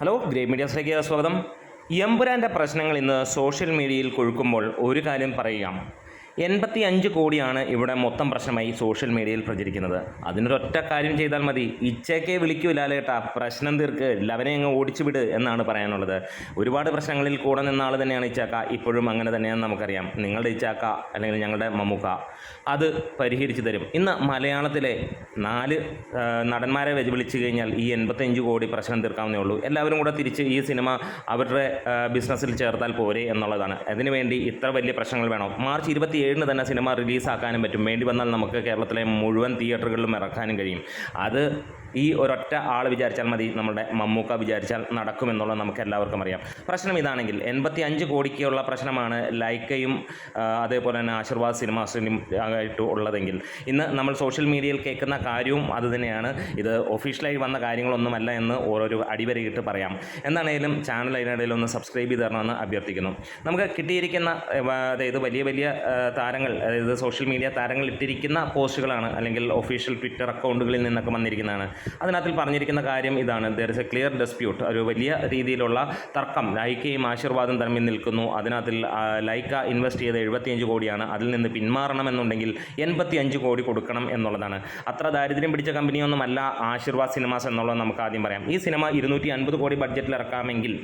Hello, great മീഡിയാസിലേക്ക് സ്വാഗതം. എമ്പുരാൻ്റെ പ്രശ്നങ്ങൾ ഇന്ന് സോഷ്യൽ മീഡിയയിൽ കൊഴുക്കുമ്പോൾ ഒരു കാര്യം പറയുക, 85 കോടിയാണ് ഇവിടെ മൊത്തം പ്രശ്നമായി സോഷ്യൽ മീഡിയയിൽ പ്രചരിക്കുന്നത്. അതിനൊരൊറ്റ കാര്യം ചെയ്താൽ മതി, ഇച്ചേക്കെ വിളിക്കൂ ലാലേട്ടാ, പ്രശ്നം തീർക്ക്, ലവനെ അങ്ങ് ഓടിച്ചു വിട് എന്നാണ് പറയാനുള്ളത്. ഒരുപാട് പ്രശ്നങ്ങളിൽ കൂടെ നിന്ന ആൾ തന്നെയാണ് ഇച്ചാക്ക, ഇപ്പോഴും അങ്ങനെ തന്നെയാണെന്ന് നമുക്കറിയാം. നിങ്ങളുടെ ഇച്ചാക്ക അല്ലെങ്കിൽ ഞങ്ങളുടെ മമ്മൂക്ക അത് പരിഹരിച്ചു തരും. ഇന്ന് മലയാളത്തിലെ 4 നടന്മാരെ വിളിച്ചു കഴിഞ്ഞാൽ ഈ 85 കോടി പ്രശ്നം തീർക്കാവുന്നേ ഉള്ളൂ. എല്ലാവരും കൂടെ തിരിച്ച് ഈ സിനിമ അവരുടെ ബിസിനസ്സിൽ ചേർത്താൽ പോരെ എന്നുള്ളതാണ്. അതിനുവേണ്ടി ഇത്ര വലിയ പ്രശ്നങ്ങൾ വേണോ? മാർച്ച് 27 തന്നെ സിനിമ റിലീസാക്കാനും പറ്റും. വേണ്ടി വന്നാൽ നമുക്ക് കേരളത്തിലെ മുഴുവൻ തിയേറ്ററുകളിലും ഇറക്കാനും കഴിയും. അത് ഈ ഒരൊറ്റ ആൾ വിചാരിച്ചാൽ മതി, നമ്മുടെ മമ്മൂക്ക വിചാരിച്ചാൽ നടക്കുമെന്നുള്ളത് നമുക്ക് എല്ലാവർക്കും അറിയാം. പ്രശ്നം ഇതാണെങ്കിൽ 85 കോടിക്കുള്ള പ്രശ്നമാണ് ലൈക്കയും അതേപോലെ തന്നെ ആശീർവാദ് സിനിമാസിനും ആയിട്ട് ഉള്ളതെങ്കിൽ, ഇന്ന് നമ്മൾ സോഷ്യൽ മീഡിയയിൽ കേൾക്കുന്ന കാര്യവും അതുതന്നെയാണ്. ഇത് ഒഫീഷ്യലായി വന്ന കാര്യങ്ങളൊന്നുമല്ല എന്ന് ഓരോരു അടിവരയിട്ട് പറയാം. എന്താണെങ്കിലും ചാനൽ അതിനിടയിൽ ഒന്ന് സബ്സ്ക്രൈബ് ചെയ്ത് തരണമെന്ന് അഭ്യർത്ഥിക്കുന്നു. നമുക്ക് കിട്ടിയിരിക്കുന്ന അതായത് വലിയ വലിയ താരങ്ങൾ, അതായത് സോഷ്യൽ മീഡിയ താരങ്ങൾ ഇട്ടിരിക്കുന്ന പോസ്റ്റുകളാണ്, അല്ലെങ്കിൽ ഒഫീഷ്യൽ ട്വിറ്റർ അക്കൗണ്ടുകളിൽ നിന്നൊക്കെ വന്നിരിക്കുന്നതാണ്. അതിനകത്തിൽ പറഞ്ഞിരിക്കുന്ന കാര്യം ഇതാണ്: there is A clear dispute, ഒരു വലിയ രീതിയിലുള്ള തർക്കം ലൈക്കയും ആശീർവാദും തമ്മിൽ നിൽക്കുന്നു. അതിനകത്തിൽ ലൈക്ക ഇൻവെസ്റ്റ് ചെയ്ത് 75 കോടിയാണ്, അതിൽ നിന്ന് പിന്മാറണമെന്നുണ്ടെങ്കിൽ 85 കോടി കൊടുക്കണം എന്നുള്ളതാണ്. അത്ര ദാരിദ്ര്യം പിടിച്ച കമ്പനിയൊന്നുമല്ല ആശീർവാദ് സിനിമാസ് എന്നുള്ളത് നമുക്ക് ആദ്യം പറയാം. ഈ സിനിമ 250 കോടി ബഡ്ജറ്റിൽ ഇറക്കാമെങ്കിൽ,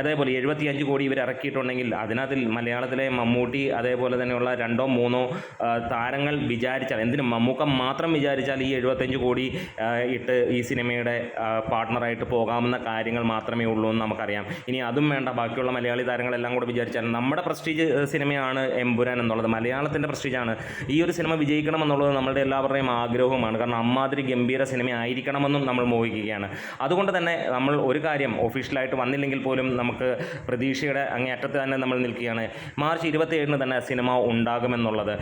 അതേപോലെ 75 കോടി ഇവർ ഇറക്കിയിട്ടുണ്ടെങ്കിൽ, അതിനകത്തിൽ മലയാളത്തിലെ മമ്മൂട്ടി അതേപോലെ തന്നെയുള്ള 2-3 താരങ്ങൾ വിചാരിച്ചാൽ, എന്തിനും മമ്മൂക്ക മാത്രം വിചാരിച്ചാൽ ഈ 75 കോടി ഇട്ട് ഈ സിനിമയുടെ പാർട്ട്ണറായിട്ട് പോകാവുന്ന കാര്യങ്ങൾ മാത്രമേ ഉള്ളൂ എന്ന് നമുക്കറിയാം. ഇനി അതും വേണ്ട, ബാക്കിയുള്ള മലയാളി താരങ്ങളെല്ലാം കൂടെ വിചാരിച്ചാൽ, നമ്മുടെ പ്രസ്റ്റീജ് സിനിമയാണ് എമ്പുരാൻ എന്നുള്ളത്, മലയാളത്തിൻ്റെ പ്രസ്റ്റീജാണ്. ഈ ഒരു സിനിമ വിജയിക്കണം എന്നുള്ളത് നമ്മളുടെ എല്ലാവരുടെയും ആഗ്രഹവുമാണ്. കാരണം അമ്മാതിരി ഗംഭീര സിനിമ ആയിരിക്കണമെന്നും നമ്മൾ മോഹിക്കുകയാണ്. അതുകൊണ്ട് തന്നെ നമ്മൾ ഒരു കാര്യം ഒഫീഷ്യലായിട്ട് വന്നില്ലെങ്കിൽ പോലും നമുക്ക് പ്രതീക്ഷയുടെ അങ്ങേയറ്റത്ത് തന്നെ നമ്മൾ നിൽക്കുകയാണ്. മാർച്ച് 27 തന്നെ സിനിമ ഉണ്ടാകുമെന്നുള്ളത്.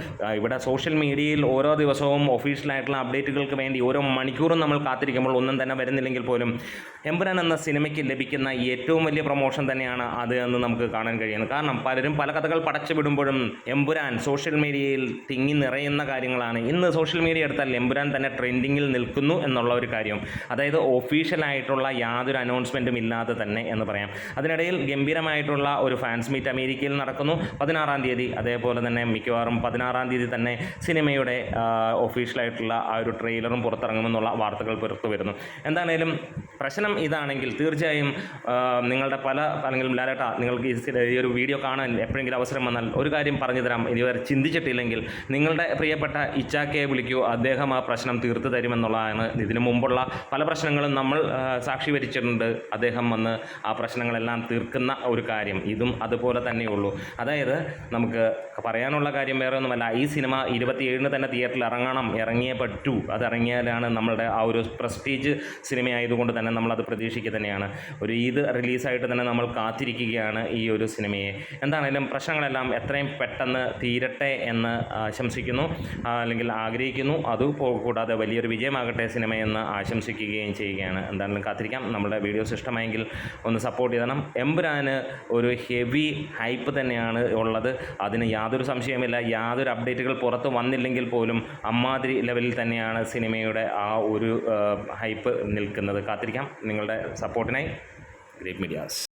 ഇവിടെ സോഷ്യൽ മീഡിയയിൽ ഓരോ ദിവസവും ഒഫീഷ്യലായിട്ടുള്ള അപ്ഡേറ്റുകൾക്ക് വേണ്ടി ഓരോ മണിക്കൂറും നമ്മൾ കാത്തിരിക്കുമ്പോൾ ഒന്നും തന്നെ വരുന്നില്ലെങ്കിൽ പോലും എമ്പുരാൻ എന്ന സിനിമയ്ക്ക് ലഭിക്കുന്ന ഏറ്റവും വലിയ പ്രൊമോഷൻ തന്നെയാണ് അത് എന്ന് നമുക്ക് കാണാൻ കഴിയുന്നത്. കാരണം പലരും പല കഥകൾ പടച്ചു വിടുമ്പോഴും എമ്പുരാൻ സോഷ്യൽ മീഡിയയിൽ തിങ്ങി നിറയുന്ന കാര്യങ്ങളാണ്. ഇന്ന് സോഷ്യൽ മീഡിയ എടുത്താൽ എമ്പുരാൻ തന്നെ ട്രെൻഡിങ്ങിൽ നിൽക്കുന്നു എന്നുള്ള ഒരു കാര്യം, അതായത് ഒഫീഷ്യലായിട്ടുള്ള യാതൊരു അനൗൺസ്മെൻറ്റും ഇല്ലാതെ തന്നെ എന്ന് പറയാം. അതിനിടയിൽ ഗംഭീരമായിട്ടുള്ള ഒരു ഫാൻസ് മീറ്റ് അമേരിക്കയിൽ നടക്കുന്നു 16-ാം തീയതി. അതേപോലെ തന്നെ മിക്കവാറും 16-ാം തീയതി തന്നെ സിനിമയുടെ ഒഫീഷ്യലായിട്ടുള്ള ആ ഒരു ട്രെയിലറും പുറത്തിറങ്ങുമെന്നുള്ള വാർത്തകൾ പുറത്തു വരുന്നു. എന്താണേലും പ്രശ്നം ഇതാണെങ്കിൽ തീർച്ചയായും നിങ്ങളുടെ അല്ലെങ്കിൽ ലാലേട്ടാ, നിങ്ങൾക്ക് ഈ ഒരു വീഡിയോ കാണാൻ എപ്പോഴെങ്കിലും അവസരം വന്നാൽ ഒരു കാര്യം പറഞ്ഞു തരാം. ഇതുവരെ ചിന്തിച്ചിട്ടില്ലെങ്കിൽ നിങ്ങളുടെ പ്രിയപ്പെട്ട ഇച്ചാക്കയെ വിളിക്കൂ, അദ്ദേഹം ആ പ്രശ്നം തീർത്തു തരുമെന്നുള്ളതാണ്. ഇതിനു മുമ്പുള്ള പല പ്രശ്നങ്ങളും നമ്മൾ സാക്ഷി വരിച്ചിട്ടുണ്ട്. അദ്ദേഹം വന്ന് ആ പ്രശ്നങ്ങളെല്ലാം തീർക്കുന്ന ഒരു കാര്യം, ഇതും അതുപോലെ തന്നെയുള്ളൂ. അതായത് നമുക്ക് പറയാനുള്ള കാര്യം വേറെ ഒന്നുമല്ല, ഈ സിനിമ 27 തന്നെ തിയേറ്ററിൽ ഇറങ്ങിയേ പറ്റൂ. അത് ഇറങ്ങിയാലാണ് നമ്മളുടെ ആ ഒരു പ്രസ്റ്റീജ് സിനിമയായതുകൊണ്ട് തന്നെ നമ്മളത് പ്രതീക്ഷിക്കുക തന്നെയാണ്. ഒരു ഈദ് റിലീസായിട്ട് തന്നെ നമ്മൾ കാത്തിരിക്കുകയാണ് ഈ ഒരു സിനിമയെ. എന്താണെങ്കിലും പ്രശ്നങ്ങളെല്ലാം എത്രയും പെട്ടെന്ന് തീരട്ടെ എന്ന് ആശംസിക്കുന്നു, അല്ലെങ്കിൽ ആഗ്രഹിക്കുന്നു. അതുകൂടാതെ വലിയൊരു വിജയമാകട്ടെ സിനിമയെന്ന് ആശംസിക്കുകയും ചെയ്യുകയാണ്. എന്താണെങ്കിലും കാത്തിരിക്കാം. നമ്മുടെ വീഡിയോസ് ഇഷ്ടമായെങ്കിൽ ഒന്ന് സപ്പോർട്ട് ചെയ്യണം. എമ്പുരാന് ഒരു ഹെവി ഹൈപ്പ് തന്നെയാണ് ഉള്ളത്, അതിന് യാതൊരു സംശയമില്ല. യാതൊരു അപ്ഡേറ്റുകൾ പുറത്ത് വന്നില്ലെങ്കിൽ പോലും അമ്മാതിരി ലെവലിൽ തന്നെയാണ് സിനിമയുടെ ആ ഒരു ഹൈപ്പ് നിൽക്കുന്നത്. കാത്തിരിക്കാം. നിങ്ങളുടെ സപ്പോർട്ടിനായി ഗ്രേറ്റ് മീഡിയാസ്.